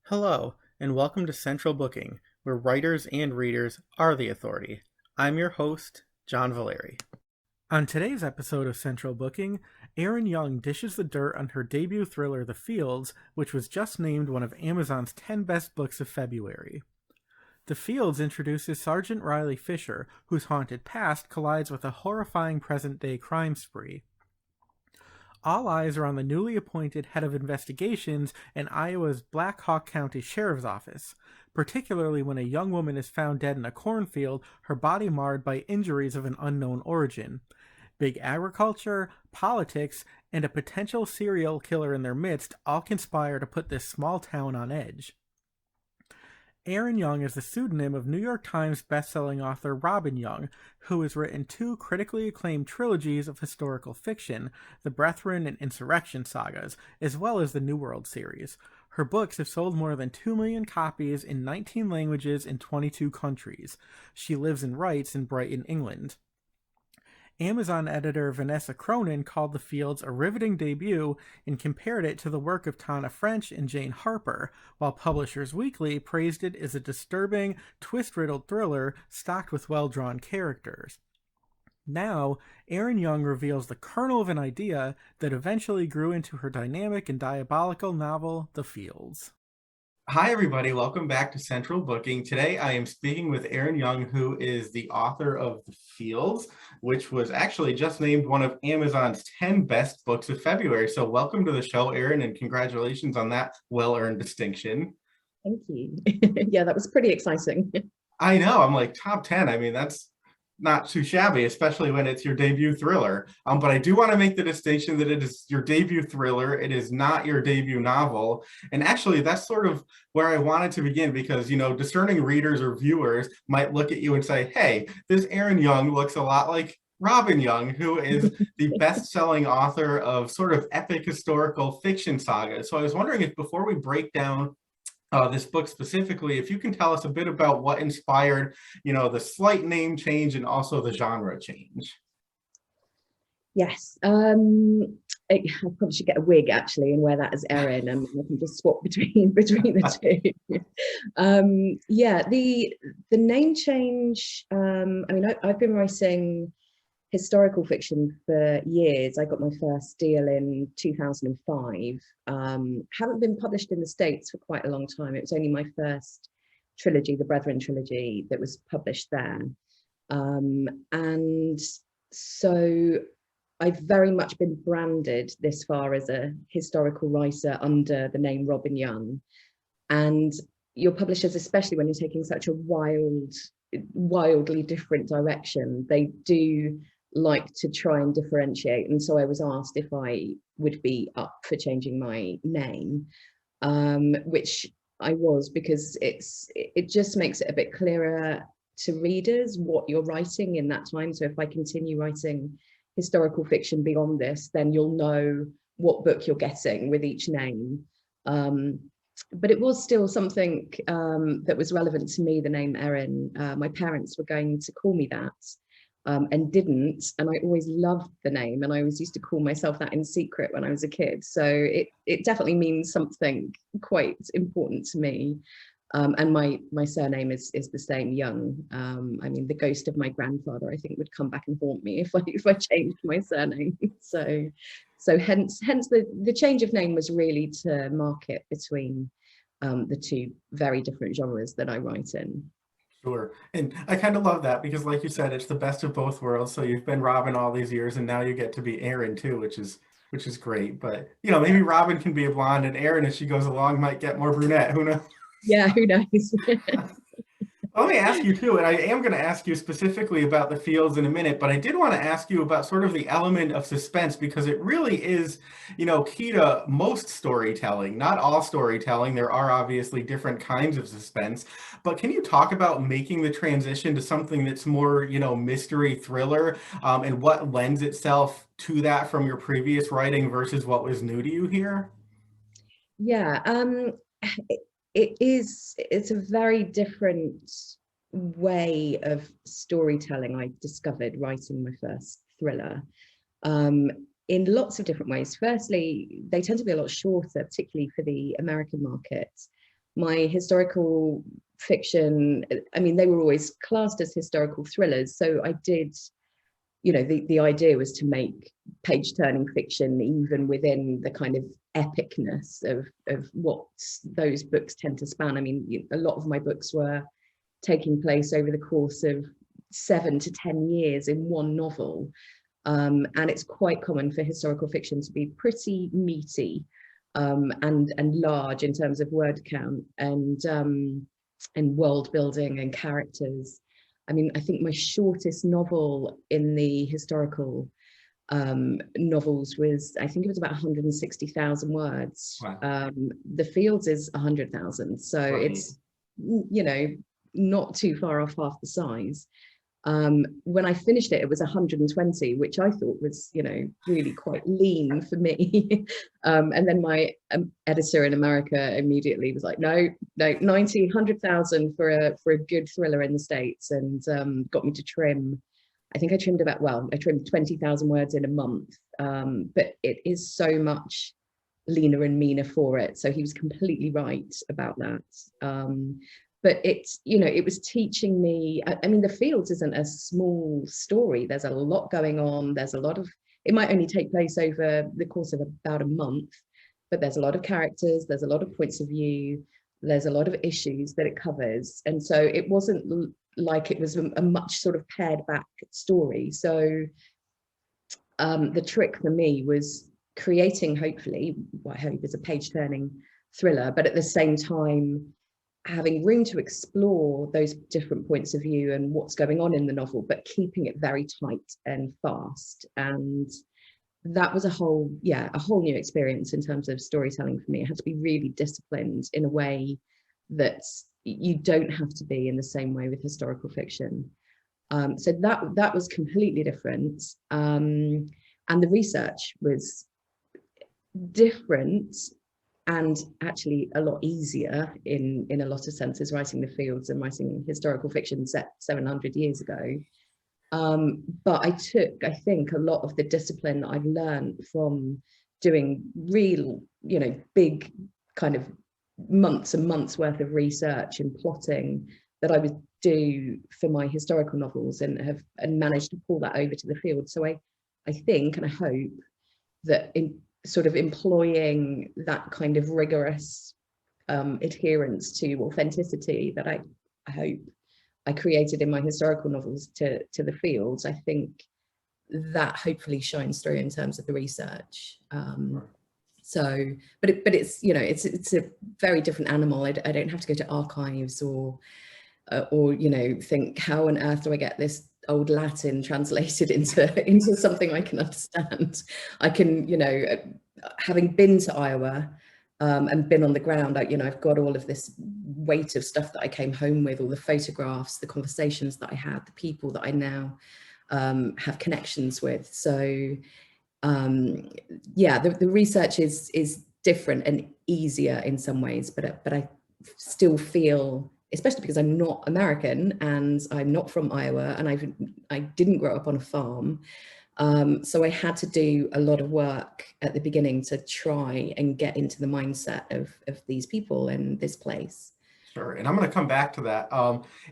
Hello, and welcome to Central Booking, where writers and readers are the authority. I'm your host, John Valeri. On today's episode of Central Booking, Erin Young dishes the dirt on her debut thriller, The Fields, which was just named one of Amazon's 10 best books of February. The Fields introduces Sergeant Riley Fisher, whose haunted past collides with a horrifying present-day crime spree. All eyes are on the newly appointed head of investigations in Iowa's Black Hawk County Sheriff's Office, particularly when a young woman is found dead in a cornfield, her body marred by injuries of an unknown origin. Big agriculture, politics, and a potential serial killer in their midst all conspire to put this small town on edge. Erin Young is the pseudonym of New York Times bestselling author Robin Young, who has written two critically acclaimed trilogies of historical fiction, the Brethren and Insurrection sagas, as well as the New World series. Her books have sold more than 2 million copies in 19 languages in 22 countries. She lives and writes in Brighton, England. Amazon editor Vanessa Cronin called The Fields a riveting debut and compared it to the work of Tana French and Jane Harper, while Publishers Weekly praised it as a disturbing, twist-riddled thriller stocked with well-drawn characters. Now, Erin Young reveals the kernel of an idea that eventually grew into her dynamic and diabolical novel, The Fields. Hi, everybody. Welcome back to Central Booking. Today, I am speaking with Erin Young, who is the author of The Fields, which was actually just named one of Amazon's 10 best books of February. So welcome to the show, Erin, and congratulations on that well-earned distinction. Thank you. Yeah, that was pretty exciting. I know. I'm like, top 10. I mean, that's not too shabby, especially when it's your debut thriller. But I do want to make the distinction that it is your debut thriller. It is not your debut novel. And actually, that's sort of where I wanted to begin because, discerning readers or viewers might look at you and say, hey, this Erin Young looks a lot like Robin Young, who is the best-selling author of sort of epic historical fiction sagas. So I was wondering if before we break down this book specifically, if you can tell us a bit about what inspired, the slight name change and also the genre change. Yes. I probably should get a wig actually and wear that as Erin, and I can just swap between the two. Yeah, the name change. I've been writing historical fiction for years. I got my first deal in 2005. Haven't been published in the States for quite a long time. It was only my first trilogy, the Brethren trilogy, that was published there. And so I've very much been branded this far as a historical writer under the name Robin Young. And your publishers, especially when you're taking such a wildly different direction, they do like to try and differentiate. And so I was asked if I would be up for changing my name, which I was, because it just makes it a bit clearer to readers what you're writing in that time. So if I continue writing historical fiction beyond this, then you'll know what book you're getting with each name. But it was still something that was relevant to me, the name Erin. My parents were going to call me that and didn't. And I always loved the name. And I always used to call myself that in secret when I was a kid. So it definitely means something quite important to me. And my surname is the same, Young. The ghost of my grandfather, I think, would come back and haunt me if I changed my surname. So hence the change of name was really to mark it between the two very different genres that I write in. Sure. And I kind of love that because, like you said, it's the best of both worlds. So you've been Robin all these years, and now you get to be Erin too, which is great. But maybe Robin can be a blonde, and Erin, as she goes along, might get more brunette. Who knows? Yeah, who knows? Let me ask you too, and I am going to ask you specifically about The Fields in a minute, but I did want to ask you about sort of the element of suspense because it really is, key to most storytelling. Not all storytelling. There are obviously different kinds of suspense, but can you talk about making the transition to something that's more, mystery thriller, and what lends itself to that from your previous writing versus what was new to you here? Yeah. It's a very different way of storytelling I discovered writing my first thriller, in lots of different ways. Firstly, they tend to be a lot shorter, particularly for the American market. my historical fiction, I mean, they were always classed as historical thrillers. So I did, you know, the idea was to make page turning fiction even within the kind of epicness of what those books tend to span. I mean, a lot of my books were taking place over the course of 7 to 10 years in one novel. And it's quite common for historical fiction to be pretty meaty, and large in terms of word count and world building and characters. I mean, I think my shortest novel in the historical novels was, I think it was about 160,000 words. Wow. The Fields is 100,000, so Right. it's, you know, not too far off half the size. When I finished it, it was 120, which I thought was, you know, really quite lean for me. And then my editor in America immediately was like, no, 90, 100,000 for a good thriller in the States, and got me to trim. I think I trimmed I trimmed 20,000 words in a month. But it is so much leaner and meaner for it. So he was completely right about that. But it's, you know, it was teaching me, I mean, The Fields isn't a small story. There's a lot going on. There's a lot of, it might only take place over the course of about a month, but there's a lot of characters, there's a lot of points of view, there's a lot of issues that it covers. And so it wasn't like it was a much sort of pared back story. So the trick for me was creating, hopefully, what I hope is a page turning thriller, but at the same time, having room to explore those different points of view and what's going on in the novel, but keeping it very tight and fast. And that was a whole new experience in terms of storytelling for me. It had to be really disciplined in a way that you don't have to be in the same way with historical fiction. So that was completely different. And the research was different, and actually a lot easier in a lot of senses, writing The Fields and writing historical fiction set 700 years ago. But I took, I think, a lot of the discipline that I've learned from doing real, you know, big kind of months and months worth of research and plotting that I would do for my historical novels, and have managed to pull that over to The Field. So I think, and I hope that in sort of employing that kind of rigorous adherence to authenticity that I hope I created in my historical novels to The Fields, I think that hopefully shines through in terms of the research. So, but it's, you know, it's a very different animal. I don't have to go to archives or you know, think, how on earth do I get this old Latin translated into something I can understand. I can, you know, having been to Iowa and been on the ground, you know, I've got all of this weight of stuff that I came home with, all the photographs, the conversations that I had, the people that I now have connections with. So yeah, the research is different and easier in some ways, but I still feel, especially because I'm not American and I'm not from Iowa, and I didn't grow up on a farm. So I had to do a lot of work at the beginning to try and get into the mindset of these people and this place. Sure. And I'm going to come back to that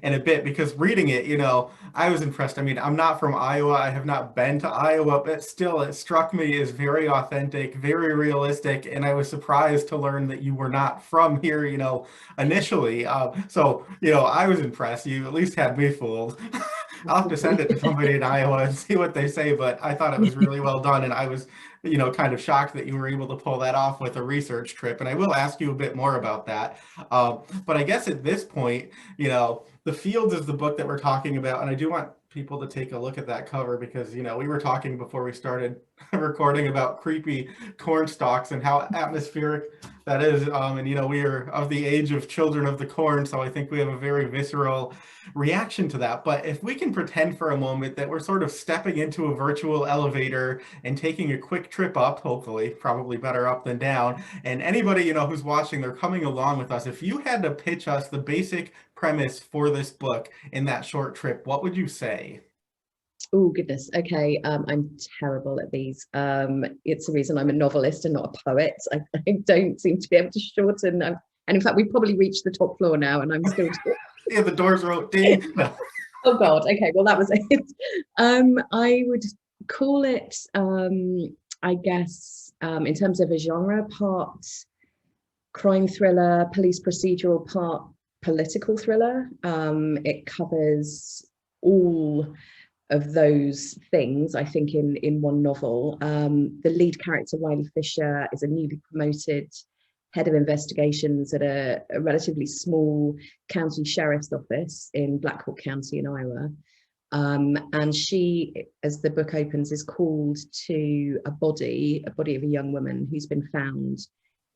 in a bit, because reading it, you know, I was impressed. I mean, I'm not from Iowa. I have not been to Iowa, but still, it struck me as very authentic, very realistic. And I was surprised to learn that you were not from here, you know, initially. So, you know, I was impressed. You at least had me fooled. I'll have to send it to somebody in Iowa and see what they say, but I thought it was really well done. And I was, you know, kind of shocked that you were able to pull that off with a research trip. And I will ask you a bit more about that. But I guess at this point, you know, The Fields is the book that we're talking about. And I do want people to take a look at that cover, because, you know, we were talking before we started recording about creepy corn stalks and how atmospheric that is. And, you know, we are of the age of children of the corn, so I think we have a very visceral reaction to that. But if we can pretend for a moment that we're sort of stepping into a virtual elevator and taking a quick trip up, hopefully, probably better up than down, and anybody, you know, who's watching, they're coming along with us. If you had to pitch us the basic premise for this book in that short trip, what would you say? Oh goodness. Okay, I'm terrible at these. It's the reason I'm a novelist and not a poet. I don't seem to be able to shorten. And in fact, we've probably reached the top floor now, and I'm still. Yeah, the doors are open. Oh God. Okay. Well, that was it. I would call it, I guess, in terms of a genre, part crime thriller, police procedural, part political thriller. It covers all of those things, I think, in one novel. The lead character, Riley Fisher, is a newly promoted head of investigations at a relatively small county sheriff's office in Black Hawk County in Iowa. And she, as the book opens, is called to a body of a young woman who's been found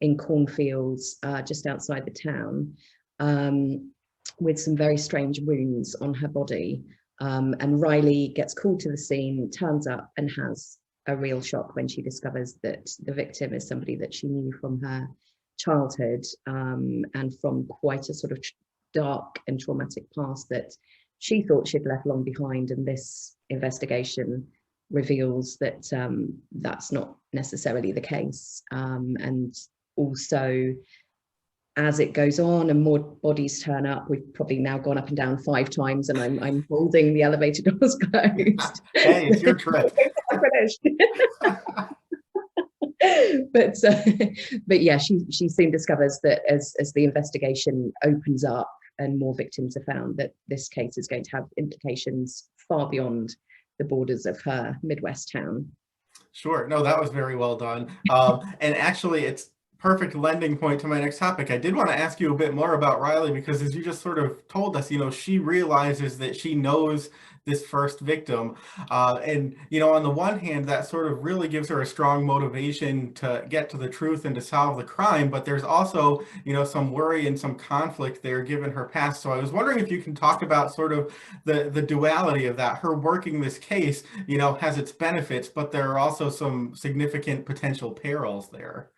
in cornfields just outside the town, with some very strange wounds on her body. And Riley gets called to the scene, turns up, and has a real shock when she discovers that the victim is somebody that she knew from her childhood, and from quite a sort of dark and traumatic past that she thought she'd left long behind. And this investigation reveals that that's not necessarily the case. And also, as it goes on and more bodies turn up, we've probably now gone up and down 5 times, and I'm holding the elevator doors closed. Hey, it's your trip. But yeah, she soon discovers that as the investigation opens up and more victims are found, that this case is going to have implications far beyond the borders of her Midwest town. Sure. No, that was very well done. And actually, it's perfect lending point to my next topic. I did want to ask you a bit more about Riley, because as you just sort of told us, she realizes that she knows this first victim. And, on the one hand, that sort of really gives her a strong motivation to get to the truth and to solve the crime. But there's also, some worry and some conflict there given her past. So I was wondering if you can talk about sort of the duality of that. Her working this case, has its benefits, but there are also some significant potential perils there.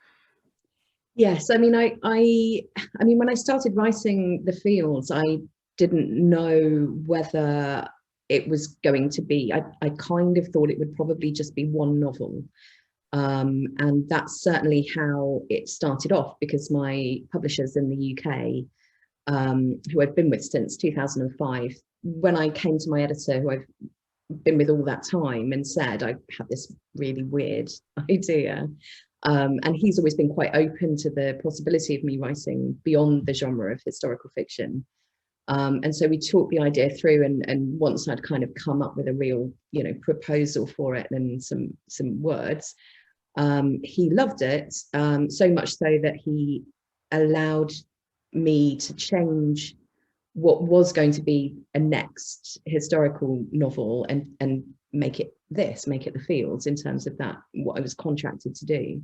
Yes, I mean, when I started writing The Fields, I didn't know whether it was going to be, I kind of thought it would probably just be one novel. And that's certainly how it started off, because my publishers in the UK, who I've been with since 2005, when I came to my editor, who I've been with all that time, and said, I have this really weird idea. And he's always been quite open to the possibility of me writing beyond the genre of historical fiction. And so we talked the idea through, and once I'd kind of come up with a real, proposal for it and some words, he loved it, so much so that he allowed me to change what was going to be a next historical novel and make it The Fields, in terms of that, what I was contracted to do.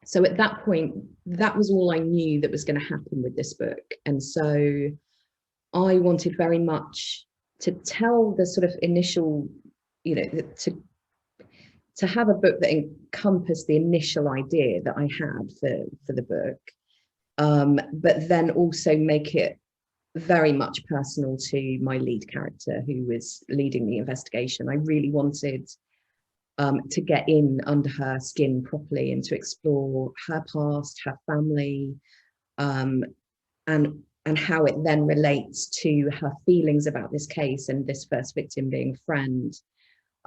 So at that point, that was all I knew that was going to happen with this book. And so I wanted very much to tell the sort of initial, to have a book that encompassed the initial idea that I had for the book, but then also make it very much personal to my lead character, who was leading the investigation. I really wanted to get in under her skin properly and to explore her past, her family, and how it then relates to her feelings about this case and this first victim being a friend,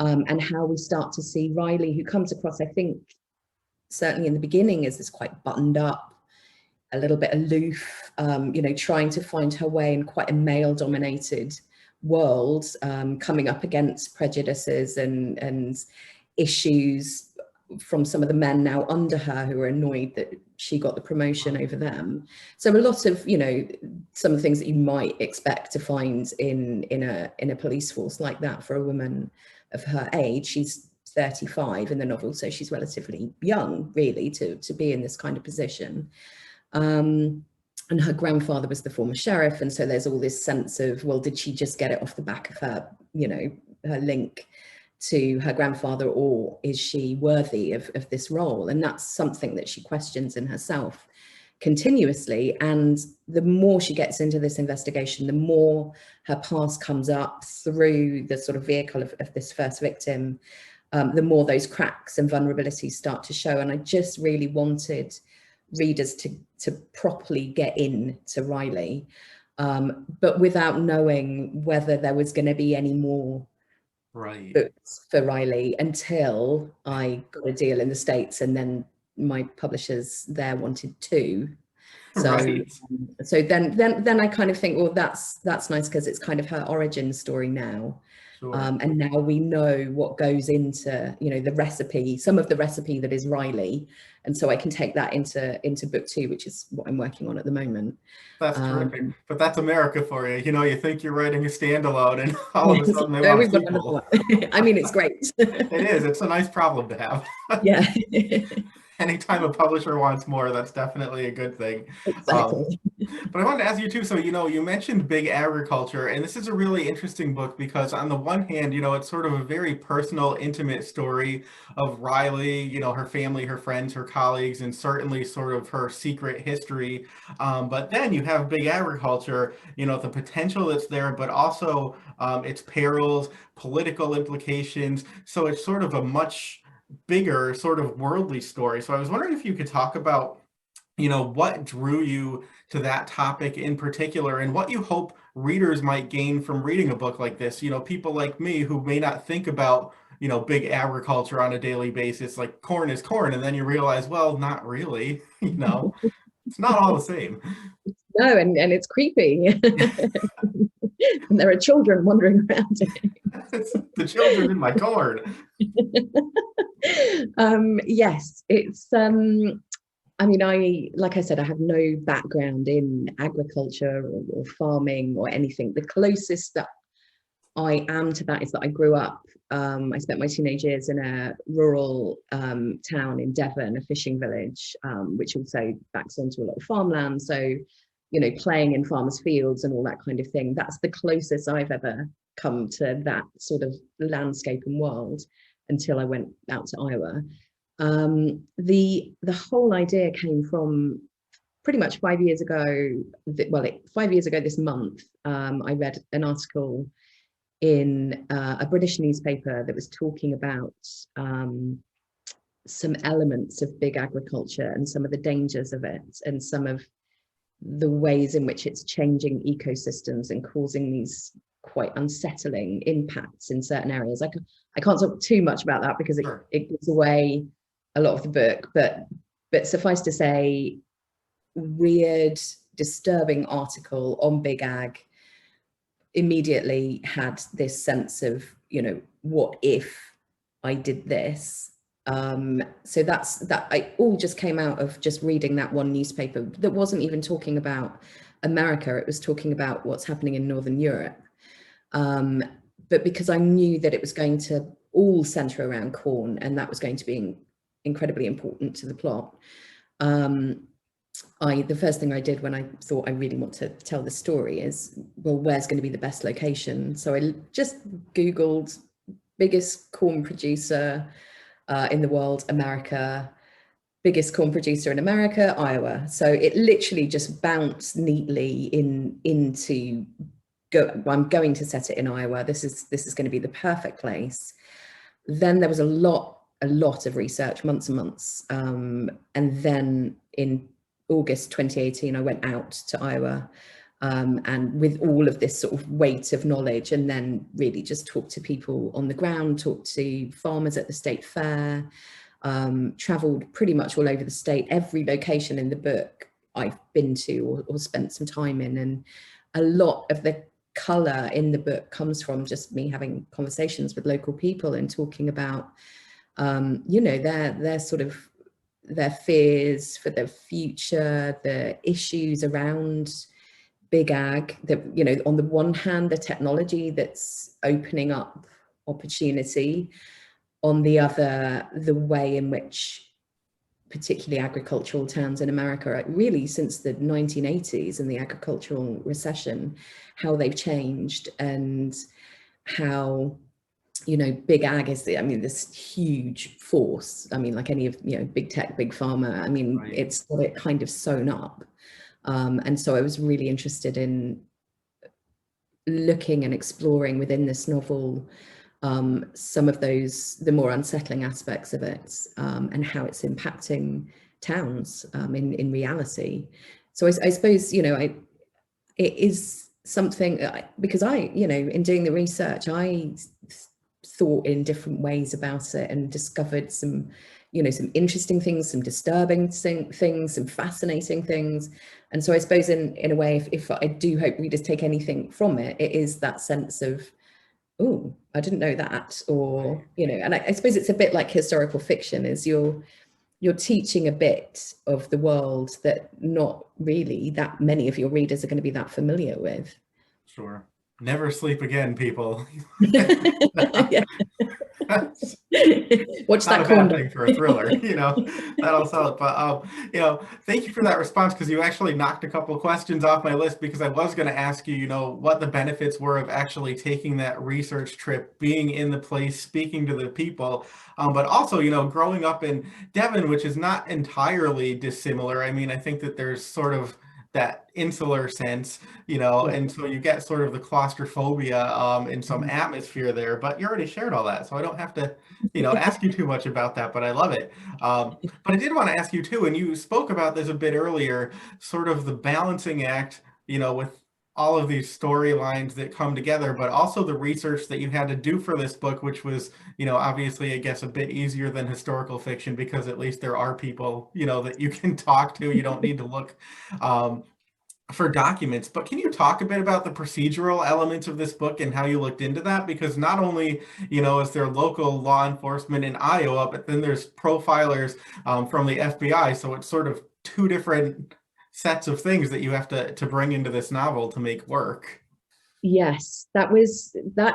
and how we start to see Riley, who comes across, I think, certainly in the beginning, as this quite buttoned up, a little bit aloof, trying to find her way in quite a male-dominated world, coming up against prejudices and issues from some of the men now under her, who are annoyed that she got the promotion over them. So a lot of, some of the things that you might expect to find in a police force like that for a woman of her age. She's 35 in the novel, so she's relatively young, really, to be in this kind of position. And her grandfather was the former sheriff, and so there's all this sense of, well, did she just get it off the back of her, her link to her grandfather, or is she worthy of this role? And that's something that she questions in herself continuously. And the more she gets into this investigation, the more her past comes up through the sort of vehicle of this first victim, the more those cracks and vulnerabilities start to show. And I just really wanted readers to properly get into Riley, but without knowing whether there was going to be any more books for Riley until I got a deal in the States, and then my publishers there wanted two. So so then I kind of think, well, that's nice, because it's kind of her origin story now. And now we know what goes into, you know, the recipe, some of the recipe that is Riley, and so I can take that into book 2, which is what I'm working on at the moment. That's terrific. But that's America for you. You know, you think you're writing a standalone, and all of a sudden they want a sequel. I mean, it's great. It is. It's a nice problem to have. Yeah. Anytime a publisher wants more, that's definitely a good thing. Exactly. But I wanted to ask you too, so, you know, you mentioned big agriculture, and this is a really interesting book because on the one hand, you know, it's sort of a very personal, intimate story of Riley, you know, her family, her friends, her colleagues, and certainly sort of her secret history. But then you have big agriculture, you know, the potential that's there, but also its perils, political implications. So it's sort of a much bigger sort of worldly story. So I was wondering if you could talk about, you know, what drew you to that topic in particular, and what you hope readers might gain from reading a book like this. You know, people like me who may not think about, you know, big agriculture on a daily basis, like corn is corn, and then you realize, well, not really, you know, it's not all the same. No, and it's creepy. And there are children wandering around it. It's the children in my corn. Yes, it's I mean, like I said, I have no background in agriculture or farming or anything. The closest that I am to that is that I grew up, I spent my teenage years in a rural town in Devon, a fishing village, which also backs onto a lot of farmland. So, you know, playing in farmers' fields and all that kind of thing. That's the closest I've ever come to that sort of landscape and world until I went out to Iowa. The whole idea came from pretty much 5 years ago. 5 years ago this month, I read an article in a British newspaper that was talking about some elements of big agriculture and some of the dangers of it, and some of the ways in which it's changing ecosystems and causing these quite unsettling impacts in certain areas. I can't talk too much about that because it gives away a lot of the book, but suffice to say, weird, disturbing article on big ag immediately had this sense of, you know, what if I did this? So that I all just came out of just reading that one newspaper that wasn't even talking about America. It was talking about what's happening in Northern Europe. But because I knew that it was going to all center around corn, and that was going to be incredibly important to the plot, the first thing I did when I thought I really want to tell the story is, well, where's going to be the best location? So I just Googled biggest corn producer in the world, America, biggest corn producer in America, Iowa. So it literally just bounced neatly into I'm going to set it in Iowa. This is going to be the perfect place. Then there was a lot of research, months and months. And then in August 2018, I went out to Iowa, and with all of this sort of weight of knowledge, and then really just talked to people on the ground, talked to farmers at the state fair, traveled pretty much all over the state. Every location in the book I've been to or spent some time in, and a lot of the color in the book comes from just me having conversations with local people and talking about, you know, their sort of their fears for the future, the issues around big ag, that, you know, on the one hand, the technology that's opening up opportunity, on the other, the way in which particularly agricultural towns in America, really since the 1980s and the agricultural recession, how they've changed, and how, you know, big ag is this huge force. I mean, like any of, you know, big tech, big pharma, I mean, it's got it kind of sewn up. And so I was really interested in looking and exploring within this novel some of those, the more unsettling aspects of it, and how it's impacting towns in reality. So I suppose, you know, it is something because you know, in doing the research, I thought in different ways about it and discovered some, you know, some interesting things, some disturbing things, some fascinating things. And so I suppose in a way, if I do hope readers take anything from it, it is that sense of, oh, I didn't know that, or, you know, and I suppose it's a bit like historical fiction, is you're teaching a bit of the world that not really that many of your readers are going to be that familiar with. Sure. Never sleep again, people. Yeah. Watch Not that a bad thing for a thriller, you know, that'll sell it. But, you know, thank you for that response, because you actually knocked a couple of questions off my list, because I was going to ask you, you know, what the benefits were of actually taking that research trip, being in the place, speaking to the people, but also, you know, growing up in Devon, which is not entirely dissimilar. I mean, I think that there's sort of that insular sense, you know, and so you get sort of the claustrophobia in some atmosphere there, but you already shared all that, so I don't have to, you know, ask you too much about that, but I love it. But I did want to ask you too, and you spoke about this a bit earlier, sort of the balancing act, you know, with all of these storylines that come together, but also the research that you had to do for this book, which was, you know, obviously, I guess, a bit easier than historical fiction, because at least there are people, you know, that you can talk to. You don't need to look for documents. But can you talk a bit about the procedural elements of this book and how you looked into that? Because not only, you know, is there local law enforcement in Iowa, but then there's profilers from the FBI. So it's sort of two different sets of things that you have to bring into this novel to make work. Yes, that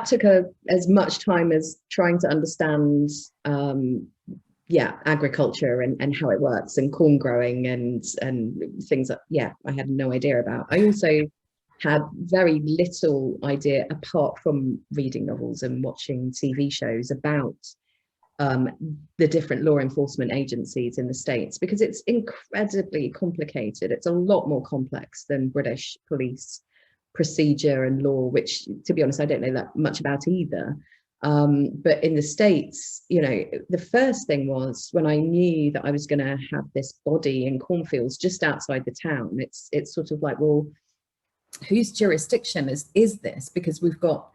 took as much time as trying to understand yeah, agriculture and how it works, and corn growing and things that, yeah, I had no idea about. I also had very little idea, apart from reading novels and watching TV shows, about the different law enforcement agencies in the States, because it's incredibly complicated. It's a lot more complex than British police procedure and law, which, to be honest, I don't know that much about either. But in the States, you know, the first thing was when I knew that I was going to have this body in cornfields just outside the town, it's sort of like, well, whose jurisdiction is this? Because we've got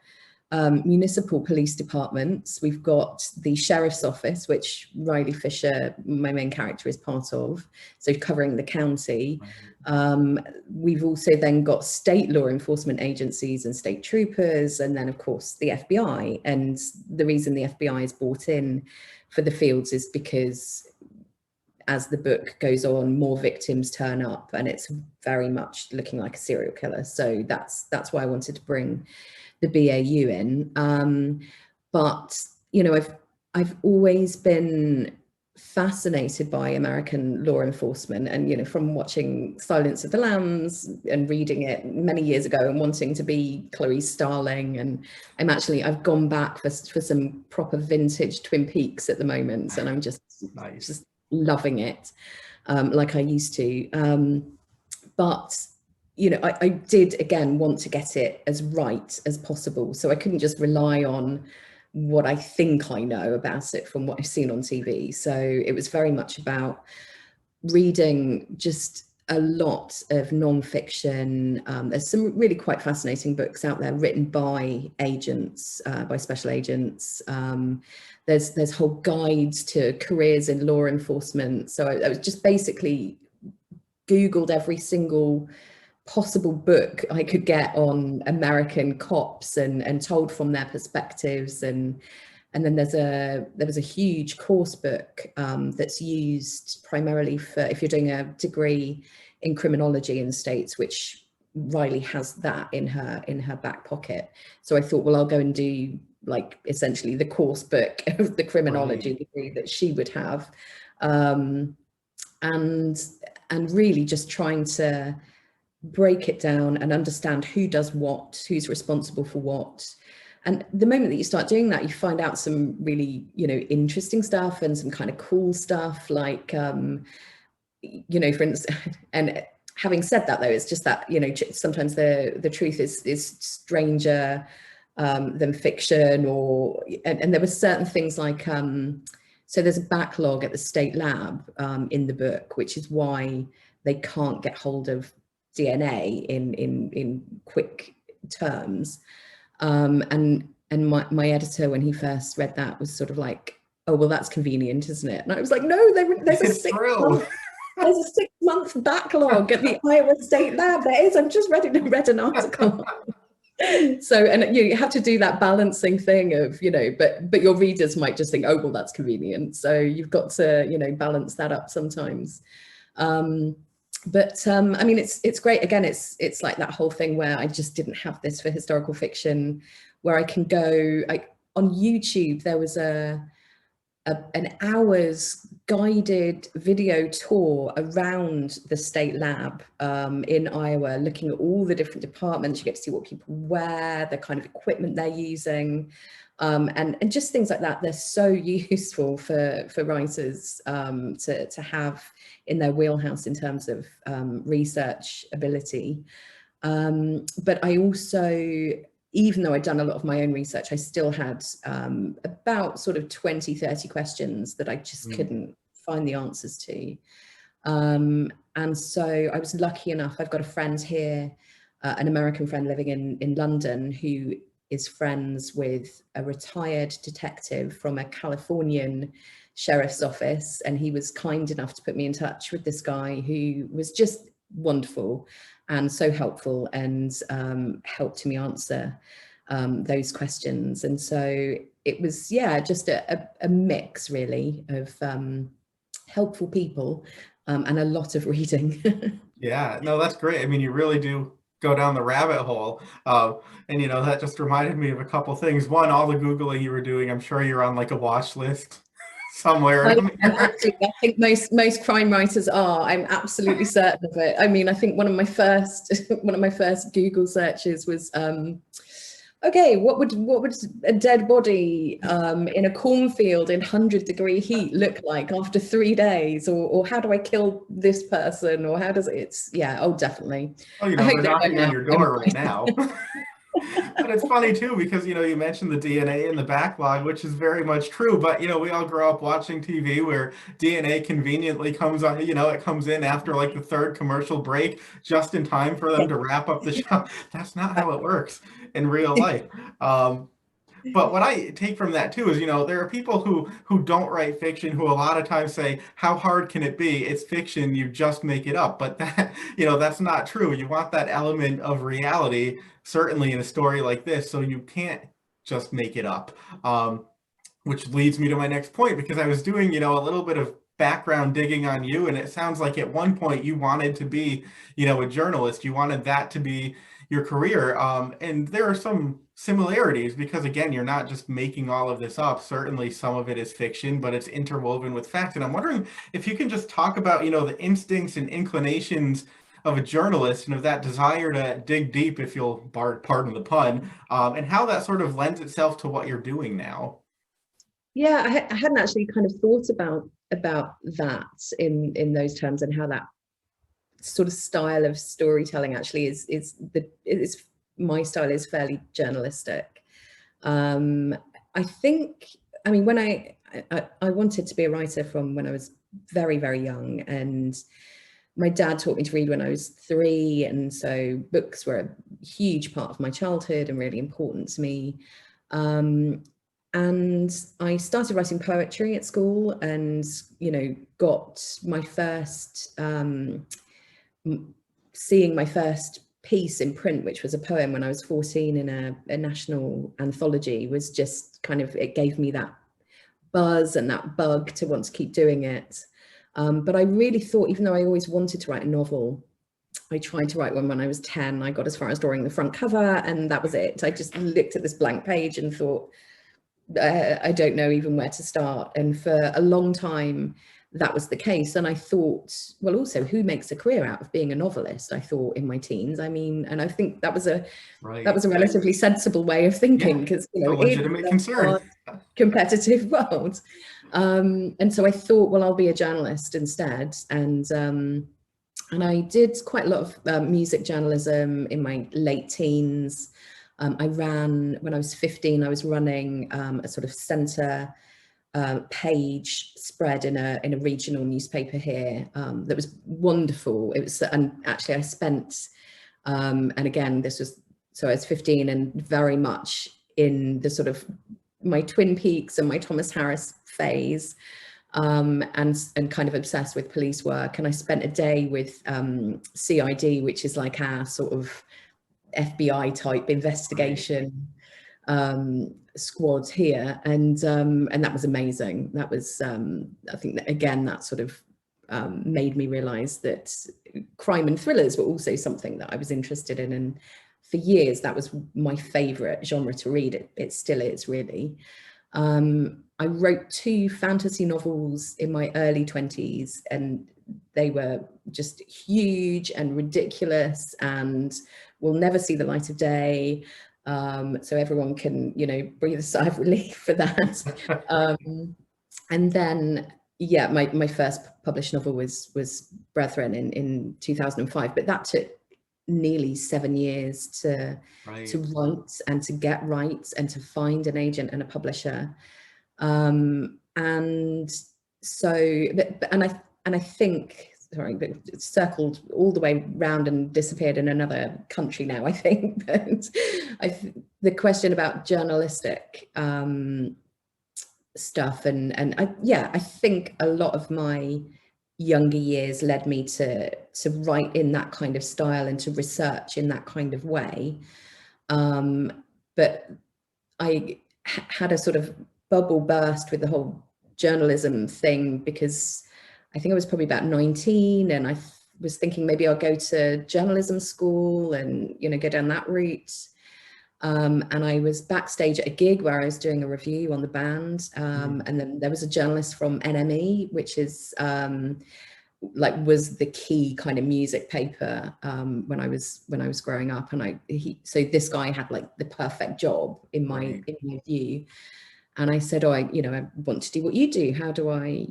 municipal police departments, we've got the sheriff's office, which Riley Fisher, my main character, is part of, so covering the county. We've also then got state law enforcement agencies and state troopers, and then of course the FBI. And the reason the FBI is brought in for the fields is because as the book goes on, more victims turn up, and it's very much looking like a serial killer. So that's why I wanted to bring the BAU in. But you know, I've always been fascinated by American law enforcement, and you know, from watching Silence of the Lambs and reading it many years ago and wanting to be Clarice Starling, and I've gone back for some proper vintage Twin Peaks at the moment, and I'm just loving it like I used to. But you know, I did again want to get it as right as possible, so I couldn't just rely on what I think I know about it from what I've seen on TV. So it was very much about reading just a lot of non-fiction. There's some really quite fascinating books out there written by agents, by special agents. There's whole guides to careers in law enforcement. So I was just basically Googled every single possible book I could get on American cops and told from their perspectives, and then there was a huge course book that's used primarily for if you're doing a degree in criminology in the States, which Riley has that in her back pocket. So I thought, well, I'll go and do like essentially the course book of the criminology degree that she would have, and really just trying to break it down and understand who does what, who's responsible for what. And the moment that you start doing that, you find out some really, you know, interesting stuff and some kind of cool stuff, like, you know, for instance, and having said that, though, it's just that, you know, sometimes the truth is stranger than fiction, or, and there were certain things like, So there's a backlog at the state lab in the book, which is why they can't get hold of DNA in quick terms. And my editor, when he first read that, was sort of like, oh, well, that's convenient, isn't it? And I was like, no, there's a It's true. there's a 6-month backlog at the Iowa State Lab. There is. I've just read an article. So, and you have to do that balancing thing of, but your readers might just think, oh, well, that's convenient. So you've got to, balance that up sometimes. I mean, it's great. Again, it's like that whole thing where I just didn't have this for historical fiction, where I can go, on YouTube, there was an hour's guided video tour around the state lab in Iowa, looking at all the different departments. You get to see what people wear, the kind of equipment they're using, and just things like that. They're so useful for writers to have in their wheelhouse in terms of research ability. But I also, even though I'd done a lot of my own research, I still had about sort of 20, 30 questions that I just couldn't find the answers to. And so I was lucky enough, I've got a friend here, an American friend living in London, who is friends with a retired detective from a Californian sheriff's office. And he was kind enough to put me in touch with this guy who was just wonderful and so helpful, and helped me answer those questions. And so it was, just a mix really of helpful people and a lot of reading. Yeah, no, that's great. I mean, you really do go down the rabbit hole. And that just reminded me of a couple things. One, all the Googling you were doing, I'm sure you're on like a watch list somewhere. I think most crime writers are. I'm absolutely certain of it. I mean, I think one of my first Google searches was, okay, what would a dead body in a cornfield in 100-degree heat look like after 3 days, or how do I kill this person, or how does it's definitely. Oh, they're knocking on your door right now. But it's funny too, because you mentioned the DNA in the backlog, which is very much true. But we all grow up watching TV where DNA conveniently comes on. It comes in after like the third commercial break, just in time for them to wrap up the show. That's not how it works in real life. But what I take from that too is, there are people who don't write fiction, who a lot of times say, how hard can it be? It's fiction, you just make it up. But that, that's not true. You want that element of reality, certainly in a story like this, so you can't just make it up. Which leads me to my next point, because I was doing, a little bit of background digging on you, and it sounds like at one point you wanted to be, a journalist. You wanted that to be your career. And there are some similarities, because again, you're not just making all of this up. Certainly some of it is fiction, but it's interwoven with fact. And I'm wondering if you can just talk about, the instincts and inclinations of a journalist, and of that desire to dig deep, if you'll pardon the pun, and how that sort of lends itself to what you're doing now. Yeah, I hadn't actually kind of thought about that in those terms, and how that sort of style of storytelling actually is my style is fairly journalistic. I think, I mean, when I wanted to be a writer from when I was very, very young, and my dad taught me to read when I was 3, and so books were a huge part of my childhood and really important to me. And I started writing poetry at school, and got my first seeing my first piece in print, which was a poem when I was 14 in a national anthology, was just kind of, it gave me that buzz and that bug to want to keep doing it. But I really thought, even though I always wanted to write a novel, I tried to write one when I was 10. I got as far as drawing the front cover, and that was it. I just looked at this blank page and thought, I don't know even where to start. And for a long time, that was the case. And I thought, well, also, who makes a career out of being a novelist? I thought in my teens. I mean, and I think that was a relatively sensible way of thinking, because a legitimate concern. Competitive world. And so I thought, well, I'll be a journalist instead. And I did quite a lot of music journalism in my late teens. I ran, when I was 15, I was running a sort of centre page spread in a regional newspaper here that was wonderful. It was, and actually I spent, and again, this was, so I was 15 and very much in the sort of my Twin Peaks and my Thomas Harris phase, and kind of obsessed with police work. And I spent a day with CID, which is like our sort of FBI type investigation squad here, and that was amazing. That was I think that again that sort of made me realize that crime and thrillers were also something that I was interested in, and for years that was my favorite genre to read. It still is, really. I wrote 2 fantasy novels in my early 20s, and they were just huge and ridiculous and will never see the light of day. So everyone can, you know, breathe a sigh of relief for that. And then, yeah, my first published novel was Brethren in 2005, but that took nearly 7 years to write and to get rights and to find an agent and a publisher. And so, and I think, sorry, but it circled all the way round and disappeared in another country now, I think. But the question about journalistic stuff, and I think a lot of my younger years led me to write in that kind of style and to research in that kind of way. But I had a sort of bubble burst with the whole journalism thing, because I think I was probably about 19, and I was thinking maybe I'll go to journalism school and, you know, go down that route. And I was backstage at a gig where I was doing a review on the band, and then there was a journalist from NME, which is was the key kind of music paper when I was growing up, and so this guy had like the perfect job in my view. And I said, I want to do what you do. How do I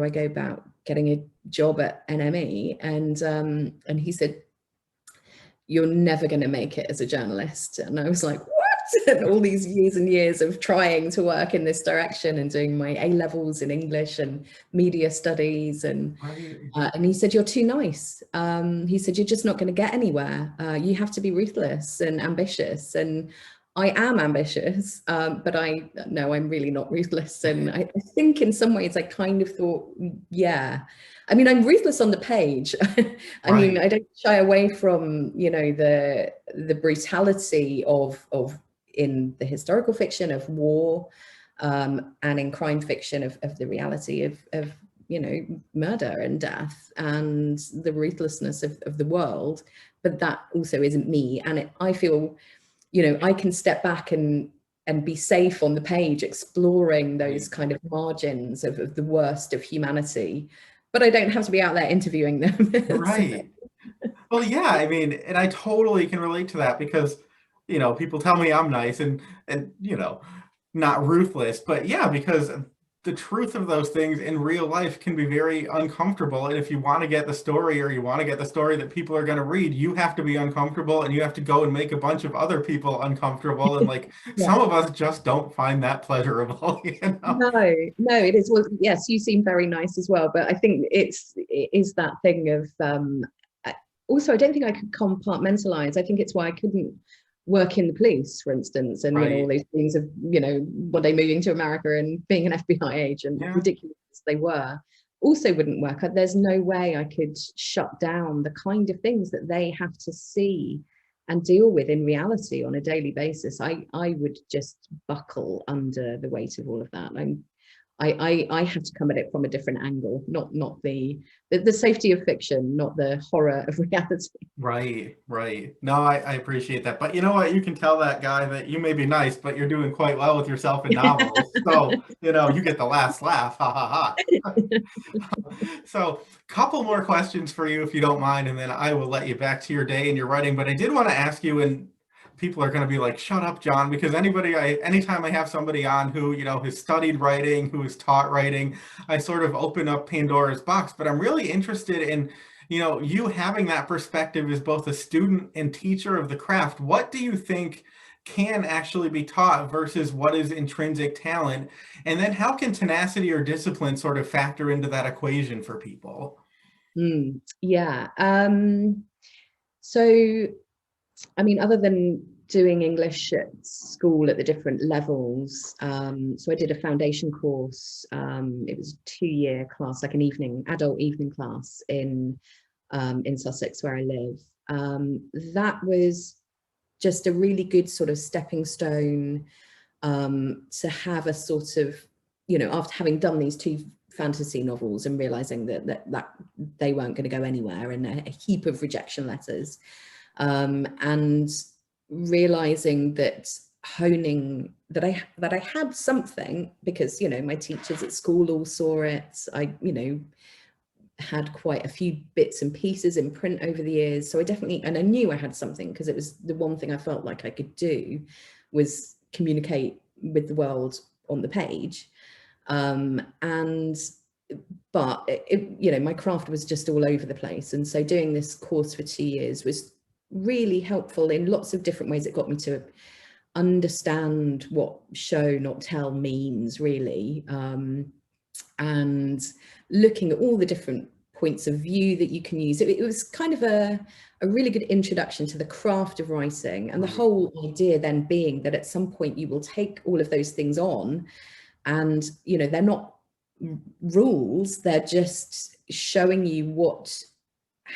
go about getting a job at NME? And he said, you're never going to make it as a journalist. And I was like, what? And all these years and years of trying to work in this direction and doing my A-levels in English and media studies. And he said, you're too nice. He said, you're just not going to get anywhere. You have to be ruthless and ambitious. And I am ambitious, but I'm really not ruthless. And I think in some ways I kind of thought, yeah, I mean, I'm ruthless on the page. I mean, I don't shy away from, you know, the brutality of in the historical fiction of war, and in crime fiction of the reality of you know, murder and death and the ruthlessness of the world. But that also isn't me. And I feel, you know, I can step back and be safe on the page, exploring those kind of margins of the worst of humanity, but I don't have to be out there interviewing them. Right. Well, yeah, I mean, and I totally can relate to that, because, you know, people tell me I'm nice and, you know, not ruthless, but yeah, because the truth of those things in real life can be very uncomfortable. And if you want to get the story, or you want to get the story that people are going to read, you have to be uncomfortable, and you have to go and make a bunch of other people uncomfortable. And like, some of us just don't find that pleasurable, you know? No, it is. Well, yes, you seem very nice as well, but I think it is that thing of, also, I don't think I could compartmentalize. I think it's why I couldn't work in the police, for instance, and you know, all those things of, you know, one day moving to America and being an FBI agent, ridiculous as they were, also wouldn't work. There's no way I could shut down the kind of things that they have to see and deal with in reality on a daily basis. I would just buckle under the weight of all of that. I have to come at it from a different angle, not the safety of fiction, not the horror of reality. Right. No, I appreciate that. But you know what? You can tell that guy that you may be nice, but you're doing quite well with yourself in novels. So, you know, you get the last laugh. Ha ha ha. So, couple more questions for you, if you don't mind, and then I will let you back to your day and your writing. But I did want to ask you, and people are going to be like, shut up, John, because anytime I have somebody on who, you know, has studied writing, who has taught writing, I sort of open up Pandora's box. But I'm really interested in, you know, you having that perspective as both a student and teacher of the craft. What do you think can actually be taught versus what is intrinsic talent? And then how can tenacity or discipline sort of factor into that equation for people? Yeah. So, I mean, other than doing English at school at the different levels, so I did a foundation course. It was a 2-year class, like an adult evening class in Sussex, where I live. That was just a really good sort of stepping stone, to have a sort of, after having done these 2 fantasy novels and realizing that they weren't going to go anywhere, and a heap of rejection letters, and realizing that honing that I had something, because my teachers at school all saw it. I had quite a few bits and pieces in print over the years, so and I knew I had something, because it was the one thing I felt like I could do, was communicate with the world on the page. And but my craft was just all over the place, and so doing this course for 2 years was really helpful in lots of different ways. It got me to understand what show not tell means, really, and looking at all the different points of view that you can use. It was kind of a really good introduction to the craft of writing, and the whole idea then being that at some point you will take all of those things on, and they're not rules, they're just showing you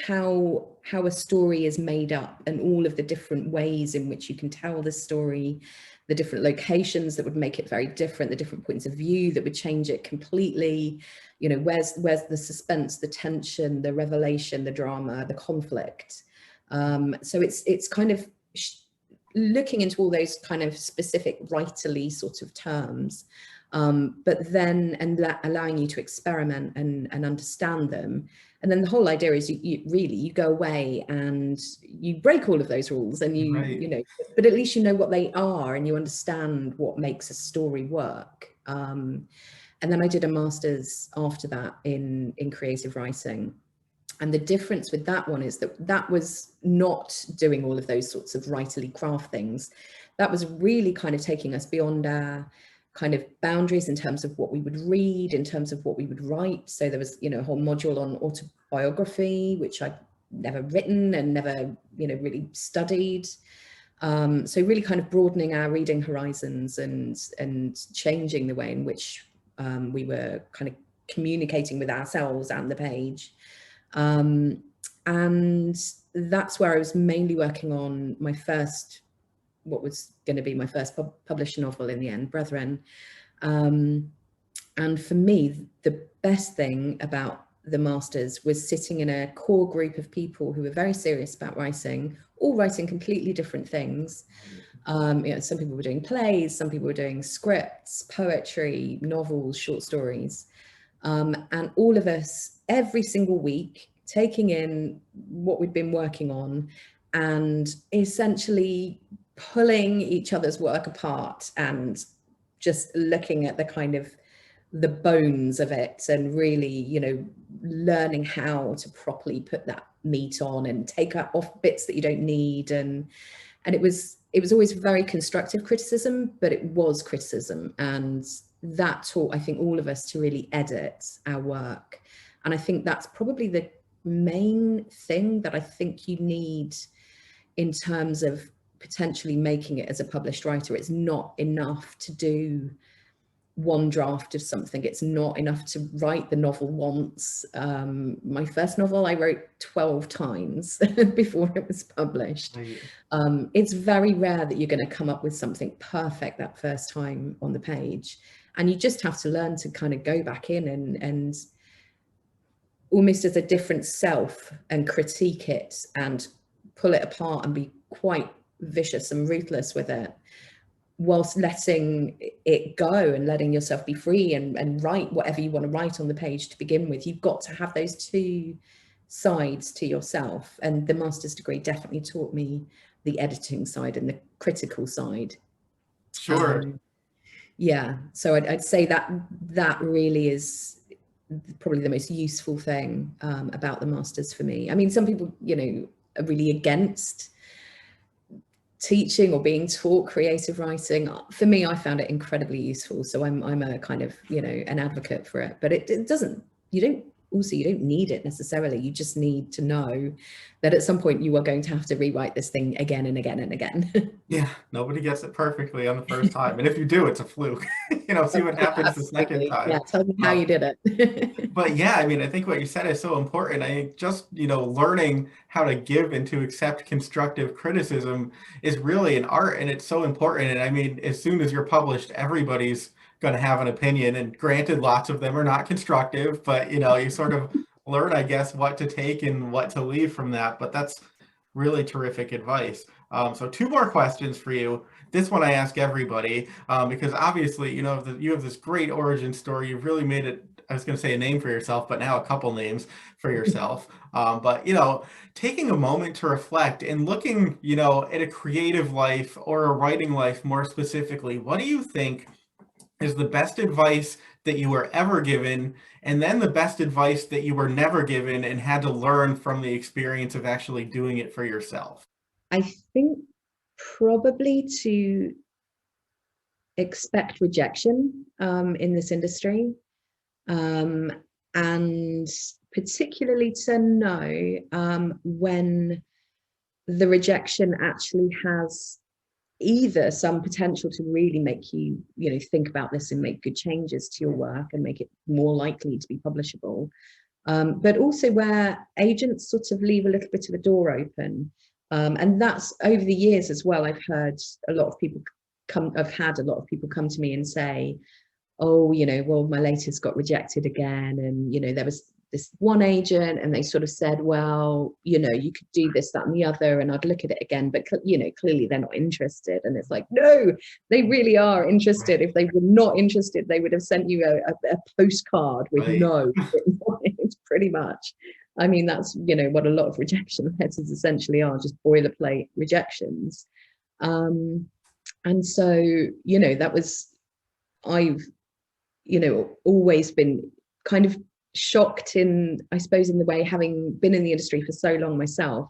how a story is made up, and all of the different ways in which you can tell the story, the different locations that would make it very different, the different points of view that would change it completely. Where's the suspense, the tension, the revelation, the drama, the conflict. So it's kind of looking into all those kind of specific writerly sort of terms, but then allowing you to experiment and understand them. And then the whole idea is you go away and you break all of those rules, and but at least you know what they are, and you understand what makes a story work. And then I did a master's after that in creative writing. And the difference with that one is that was not doing all of those sorts of writerly craft things. That was really kind of taking us beyond our kind of boundaries in terms of what we would read, in terms of what we would write. So there was, a whole module on autobiography, which I'd never written and never, really studied. So really kind of broadening our reading horizons, and changing the way in which we were kind of communicating with ourselves and the page. And that's where I was mainly working on what was going to be my first published novel in the end, Brethren. And for me, the best thing about the masters was sitting in a core group of people who were very serious about writing, all writing completely different things. Some people were doing plays, some people were doing scripts, poetry, novels, short stories. And all of us, every single week, taking in what we'd been working on, and essentially pulling each other's work apart, and just looking at the bones of it, and really, learning how to properly put that meat on and take off bits that you don't need. And it was always very constructive criticism, but it was criticism, and that taught, I think, all of us to really edit our work. And I think that's probably the main thing that I think you need in terms of potentially making it as a published writer. It's not enough to do one draft of something. It's not enough to write the novel once. My first novel I wrote 12 times before it was published. It's very rare that you're going to come up with something perfect that first time on the page. And you just have to learn to kind of go back in and almost as a different self, and critique it and pull it apart and be quite vicious and ruthless with it, whilst letting it go and letting yourself be free and write whatever you want to write on the page to begin with. You've got to have those two sides to yourself. And the master's degree definitely taught me the editing side and the critical side. Sure. Yeah, so I'd say that really is probably the most useful thing about the masters for me. I mean, some people, are really against teaching or being taught creative writing, for me, I found it incredibly useful. So I'm a kind of, an advocate for it, but it doesn't, you don't need it necessarily. You just need to know that at some point you are going to have to rewrite this thing again and again and again. Yeah, nobody gets it perfectly on the first time. And if you do, it's a fluke. See what Yeah, happens the second absolutely. Yeah, time. tell me how you did it. But yeah, I mean, I think what you said is so important. I think just, learning how to give and to accept constructive criticism is really an art, and it's so important. And I mean, as soon as you're published, everybody's going to have an opinion. And granted, lots of them are not constructive, but you sort of learn, I guess, what to take and what to leave from that. But that's really terrific advice. So two more questions for you. This one I ask everybody because obviously, you have this great origin story. You've really made it, I was going to say a name for yourself, but now a couple names for yourself. But, taking a moment to reflect and looking, at a creative life or a writing life more specifically, what do you think is the best advice that you were ever given, and then the best advice that you were never given and had to learn from the experience of actually doing it for yourself? I think probably to expect rejection in this industry, and particularly to know when the rejection actually has either some potential to really make you, think about this and make good changes to your work and make it more likely to be publishable, but also where agents sort of leave a little bit of a door open. And that's over the years as well. I've had a lot of people come to me and say, oh, well, my latest got rejected again. And, there was this one agent and they sort of said, well, you could do this, that, and the other. And I'd look at it again, but, clearly they're not interested. And it's like, no, they really are interested. If they were not interested, they would have sent you a postcard with Right. no written on it, pretty much. I mean, that's, what a lot of rejection letters essentially are, just boilerplate rejections. And so, I've, always been kind of shocked in, I suppose, in the way, having been in the industry for so long myself,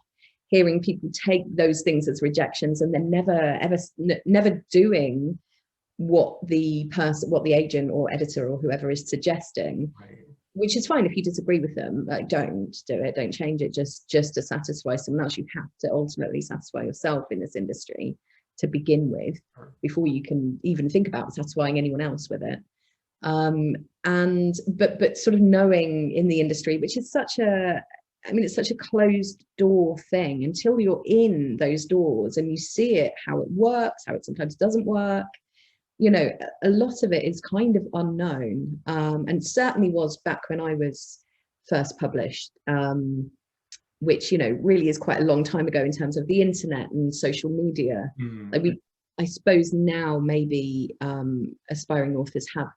hearing people take those things as rejections and then never doing what the agent or editor or whoever is suggesting. Right. Which is fine if you disagree with them. Like, don't do it, don't change it just to satisfy someone else. You have to ultimately satisfy yourself in this industry to begin with, before you can even think about satisfying anyone else with it. But sort of knowing in the industry, which is it's such a closed door thing, until you're in those doors and you see it, how it works, how it sometimes doesn't work. A lot of it is kind of unknown, and certainly was back when I was first published, which, really is quite a long time ago in terms of the internet and social media. Like, I suppose now maybe aspiring authors have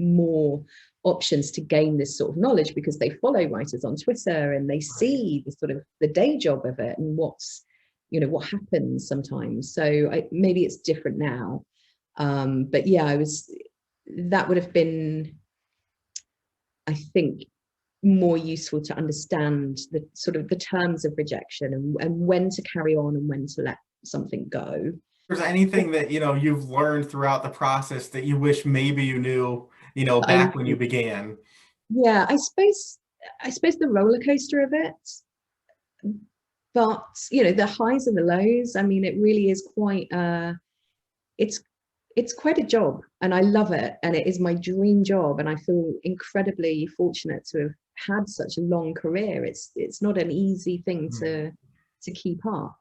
more options to gain this sort of knowledge because they follow writers on Twitter and they see the sort of the day job of it and what happens sometimes. So maybe it's different now. But yeah, that would have been, I think, more useful to understand the sort of the terms of rejection and when to carry on and when to let something go. Is there anything that you've learned throughout the process that you wish maybe you knew back when you began? Yeah, I suppose the roller coaster of it, but the highs and the lows. I mean, it really is quite it's quite a job, and I love it, and it is my dream job, and I feel incredibly fortunate to have had such a long career. It's not an easy thing to keep up,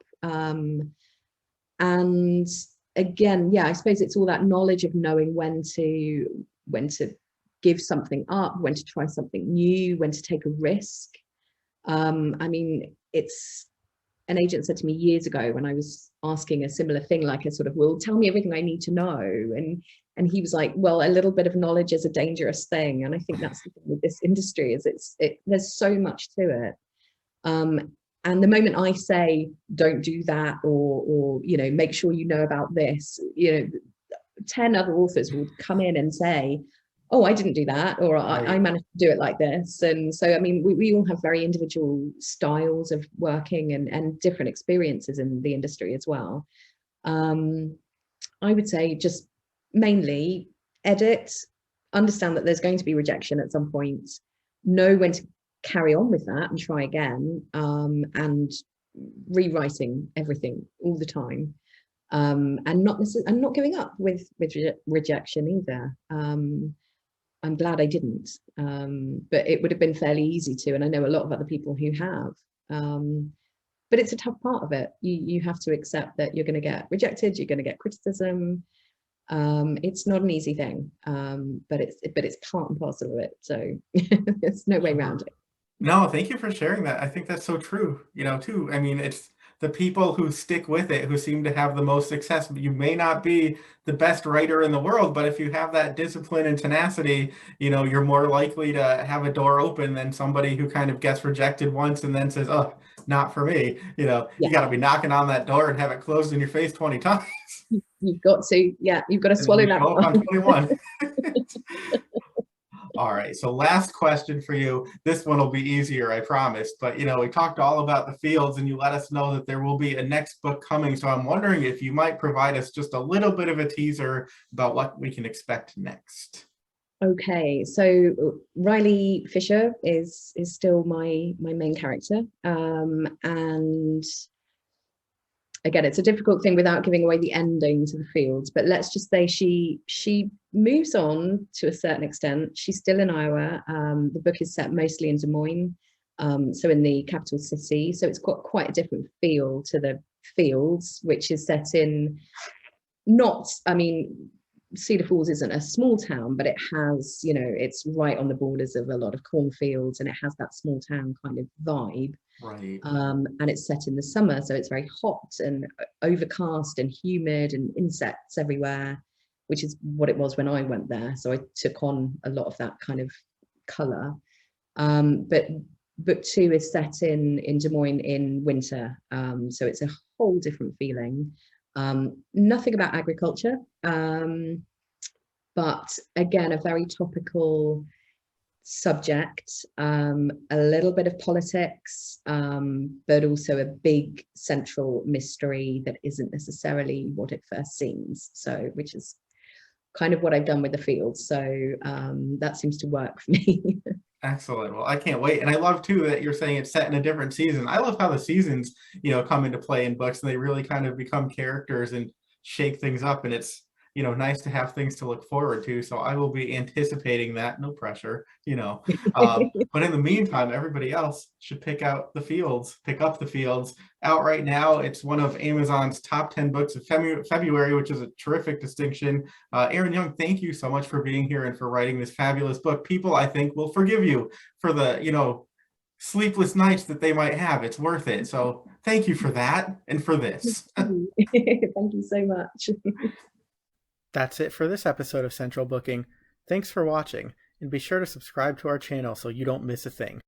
and again, yeah, I suppose it's all that knowledge of knowing when to give something up, when to try something new, when to take a risk. I mean, it's an agent said to me years ago when I was asking a similar thing, like a sort of, well, tell me everything I need to know. And he was like, well, a little bit of knowledge is a dangerous thing. And I think that's the thing with this industry, is there's so much to it. And the moment I say, don't do that, or make sure you know about this, 10 other authors will come in and say, oh, I didn't do that, or I managed to do it like this. And so, I mean, we all have very individual styles of working and different experiences in the industry as well. I would say just mainly edit, understand that there's going to be rejection at some point, know when to carry on with that and try again, and rewriting everything all the time, and not giving up with rejection either. I'm glad I didn't, but it would have been fairly easy to, and I know a lot of other people who have. But it's a tough part of it. You have to accept that you're going to get rejected, you're going to get criticism. It's not an easy thing, but it's part and parcel of it. So there's no way around it. No, thank you for sharing that. I think that's so true, too. I mean, it's the people who stick with it who seem to have the most success. You may not be the best writer in the world, but if you have that discipline and tenacity, you're more likely to have a door open than somebody who kind of gets rejected once and then says, oh, not for me. You got to be knocking on that door and have it closed in your face 20 times. You've got to swallow that on 21. All right, so last question for you. This one will be easier, I promise. But, we talked all about the fields and you let us know that there will be a next book coming. So I'm wondering if you might provide us just a little bit of a teaser about what we can expect next. Okay, so Riley Fisher is still my main character. And again, it's a difficult thing without giving away the ending to the fields, but let's just say she moves on to a certain extent. She's still in Iowa. The book is set mostly in Des Moines, so in the capital city. So it's got quite a different feel to the fields, which is set in Cedar Falls isn't a small town, but it has, it's right on the borders of a lot of cornfields, and it has that small town kind of vibe. Right. And it's set in the summer, so it's very hot and overcast and humid and insects everywhere, which is what it was when I went there. So I took on a lot of that kind of colour. But book 2 is set in Des Moines in winter, so it's a whole different feeling. Nothing about agriculture, but again, a very topical subject, a little bit of politics, but also a big central mystery that isn't necessarily what it first seems. So, which is kind of what I've done with the field. So that seems to work for me. Excellent. Well, I can't wait. And I love too that you're saying it's set in a different season. I love how the seasons, come into play in books and they really kind of become characters and shake things up. And it's, nice to have things to look forward to. So I will be anticipating that. No pressure, But in the meantime, everybody else should pick up the fields. Out right now. It's one of Amazon's top 10 books of February, which is a terrific distinction. Erin Young, thank you so much for being here and for writing this fabulous book. People, I think, will forgive you for the, sleepless nights that they might have. It's worth it. So thank you for that and for this. Thank you so much. That's it for this episode of Central Booking. Thanks for watching, and be sure to subscribe to our channel so you don't miss a thing.